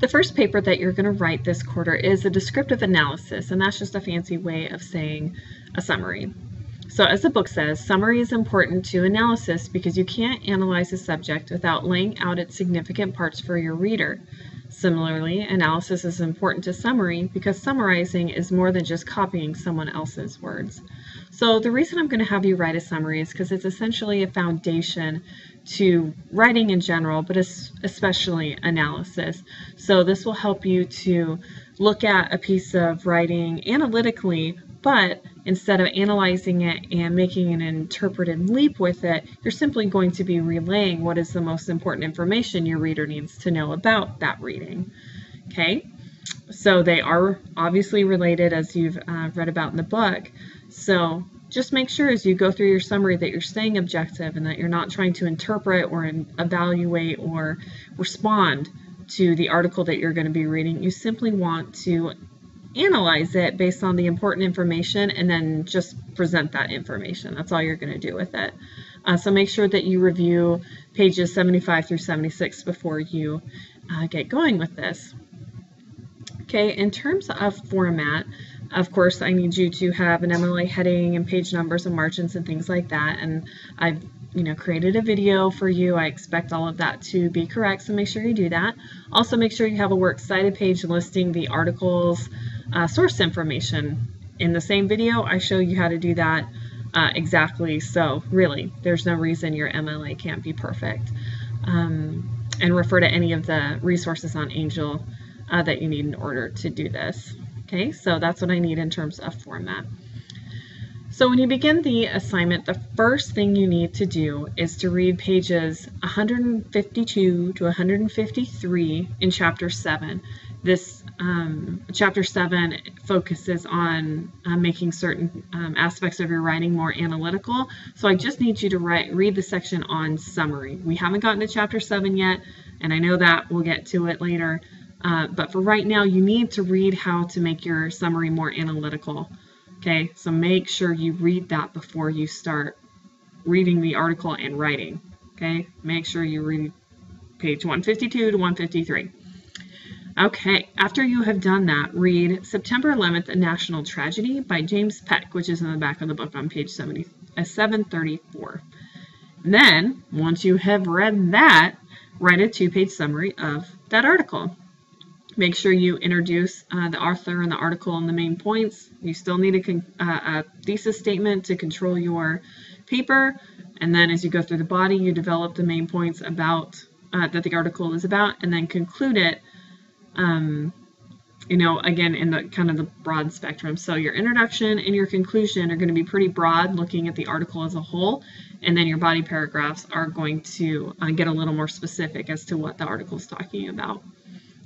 The first paper that you're going to write this quarter is a descriptive analysis, and that's just a fancy way of saying a summary. So as the book says, summary is important to analysis because you can't analyze a subject without laying out its significant parts for your reader. Similarly, analysis is important to summary because summarizing is more than just copying someone else's words. So the reason I'm going to have you write a summary is because it's essentially a foundation to writing in general, but especially analysis. So this will help you to look at a piece of writing analytically, but instead of analyzing it and making an interpretive leap with it, you're simply going to be relaying what is the most important information your reader needs to know about that reading. Okay, so they are obviously related, as you've read about in the book. So just make sure as you go through your summary that you're staying objective and that you're not trying to interpret or evaluate or respond to the article that you're going to be reading. You simply want to analyze it based on the important information and then just present that information. That's all you're going to do with it. So make sure that you review pages 75 through 76 before you get going with this. Okay, in terms of format, of course, I need you to have an MLA heading and page numbers and margins and things like that. And I've created a video for you. I expect all of that to be correct, so make sure you do that. Also, make sure you have a works cited page listing the article's source information. In the same video, I show you how to do that exactly. So really, there's no reason your MLA can't be perfect. And refer to any of the resources on Angel that you need in order to do this. Okay, so that's what I need in terms of format. So when you begin the assignment, the first thing you need to do is to read pages 152 to 153 in Chapter 7. This Chapter 7 focuses on making certain aspects of your writing more analytical. So I just need you to read the section on summary. We haven't gotten to Chapter 7 yet, and I know that we'll get to it later. But for right now, you need to read how to make your summary more analytical. Okay, so make sure you read that before you start reading the article and writing. Okay, make sure you read page 152 to 153. Okay, after you have done that, read September 11th, A National Tragedy by James Peck, which is in the back of the book on page 734. Then, once you have read that, write a 2-page summary of that article. Make sure you introduce the author and the article and the main points. You still need a thesis statement to control your paper. And then as you go through the body, you develop the main points about that the article is about, and then conclude it, again, in the kind of the broad spectrum. So your introduction and your conclusion are going to be pretty broad, looking at the article as a whole. And then your body paragraphs are going to get a little more specific as to what the article is talking about.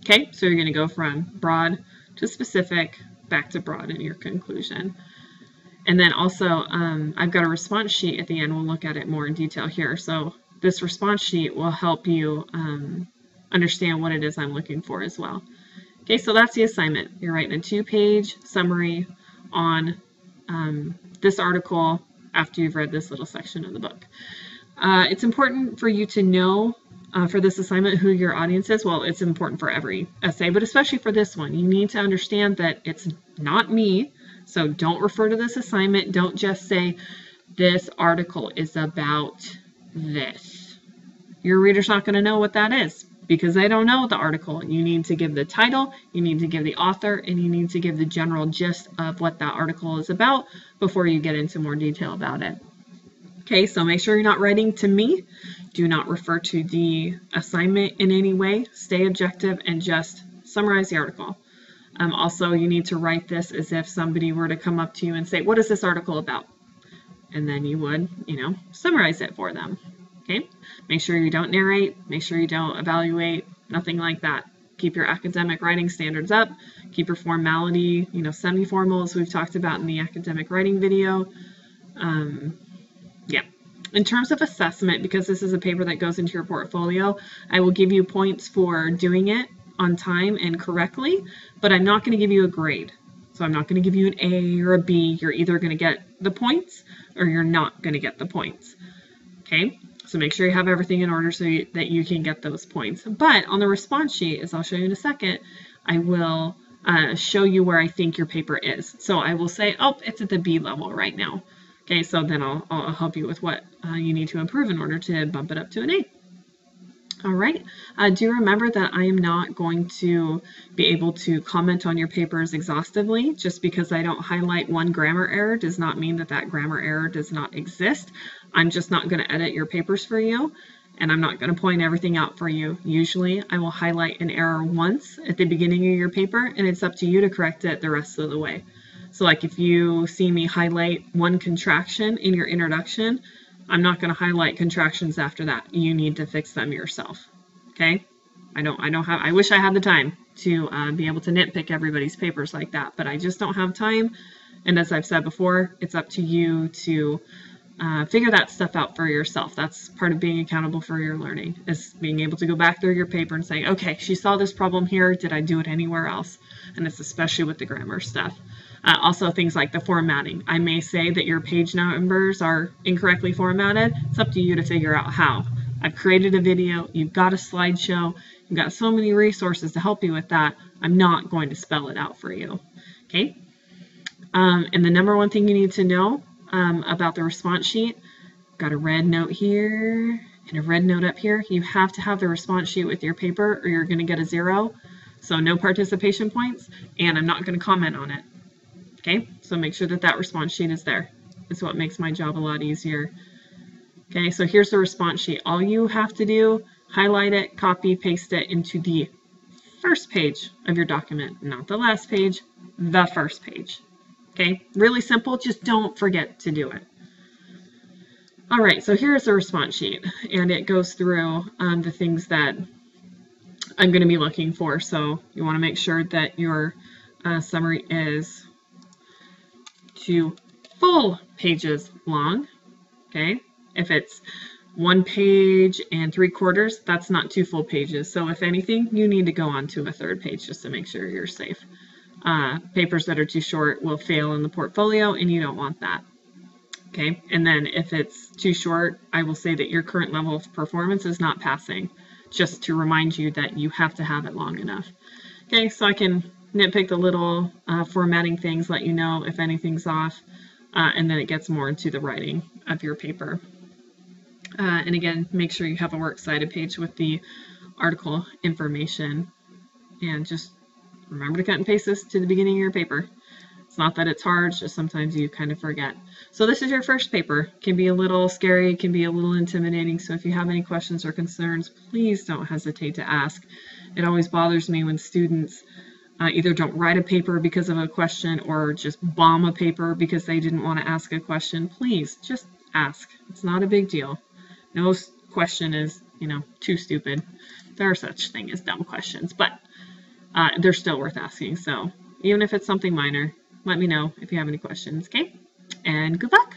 Okay, so you're going to go from broad to specific, back to broad in your conclusion. And then also, I've got a response sheet at the end. We'll look at it more in detail here. So this response sheet will help you understand what it is I'm looking for as well. Okay, so that's the assignment. You're writing a 2-page summary on this article after you've read this little section of the book. It's important for you to know for this assignment who your audience is. Well, it's important for every essay, but especially for this one. You need to understand that it's not me, so don't refer to this assignment. Don't just say, this article is about this. Your reader's not going to know what that is because they don't know the article. You need to give the title, you need to give the author, and you need to give the general gist of what that article is about before you get into more detail about it. Okay, so make sure you're not writing to me. Do not refer to the assignment in any way. Stay objective and just summarize the article. Also, you need to write this as if somebody were to come up to you and say, what is this article about? And then you would, summarize it for them. Okay? Make sure you don't narrate. Make sure you don't evaluate. Nothing like that. Keep your academic writing standards up. Keep your formality, semi-formal, as we've talked about in the academic writing video. Yeah. In terms of assessment, because this is a paper that goes into your portfolio, I will give you points for doing it on time and correctly, but I'm not going to give you a grade. So I'm not going to give you an A or a B. You're either going to get the points or you're not going to get the points. Okay, So make sure you have everything in order so that you can get those points. But on the response sheet, as I'll show you in a second, I will show you where I think your paper is. So I will say, oh, it's at the B level right now. Okay, so then I'll help you with what you need to improve in order to bump it up to an A. All right, do remember that I am not going to be able to comment on your papers exhaustively. Just because I don't highlight one grammar error does not mean that that grammar error does not exist. I'm just not going to edit your papers for you, and I'm not going to point everything out for you. Usually I will highlight an error once at the beginning of your paper, and it's up to you to correct it the rest of the way. So like if you see me highlight one contraction in your introduction, I'm not going to highlight contractions after that. You need to fix them yourself. Okay? I wish I had the time to be able to nitpick everybody's papers like that, but I just don't have time. And as I've said before, it's up to you to figure that stuff out for yourself. That's part of being accountable for your learning, is being able to go back through your paper and say, okay, she saw this problem here. Did I do it anywhere else? And it's especially with the grammar stuff. Also things like the formatting. I may say that your page numbers are incorrectly formatted. It's up to you to figure out how. I've created a video. You've got a slideshow. You've got so many resources to help you with that. I'm not going to spell it out for you. Okay? And the number one thing you need to know about the response sheet, got a red note here and a red note up here. You have to have the response sheet with your paper or you're going to get a 0. So no participation points, and I'm not going to comment on it. Okay, so make sure that that response sheet is there. It's what makes my job a lot easier. Okay, so here's the response sheet. All you have to do, highlight it, copy, paste it into the first page of your document, not the last page, the first page. Okay, really simple, just don't forget to do it. All right, so here's the response sheet, and it goes through the things that I'm going to be looking for. So you want to make sure that your summary is 2 full pages long. Okay, if it's 1 page and 3/4, that's not 2 full pages. So if anything, you need to go on to a 3rd page just to make sure you're safe. Papers that are too short will fail in the portfolio, and you don't want that. Okay, and then if it's too short, I will say that your current level of performance is not passing, just to remind you that you have to have it long enough. Okay, so I can nitpick the little formatting things, let you know if anything's off, and then it gets more into the writing of your paper. And again, make sure you have a works cited page with the article information, and just remember to cut and paste this to the beginning of your paper. It's not that it's hard, it's just sometimes you kind of forget. So this is your first paper. It can be a little scary, it can be a little intimidating, so if you have any questions or concerns, please don't hesitate to ask. It always bothers me when students either don't write a paper because of a question or just bomb a paper because they didn't want to ask a question. Please, just ask. It's not a big deal. No question is, too stupid. There are such things as dumb questions, but they're still worth asking. So even if it's something minor, let me know if you have any questions, okay? And good luck!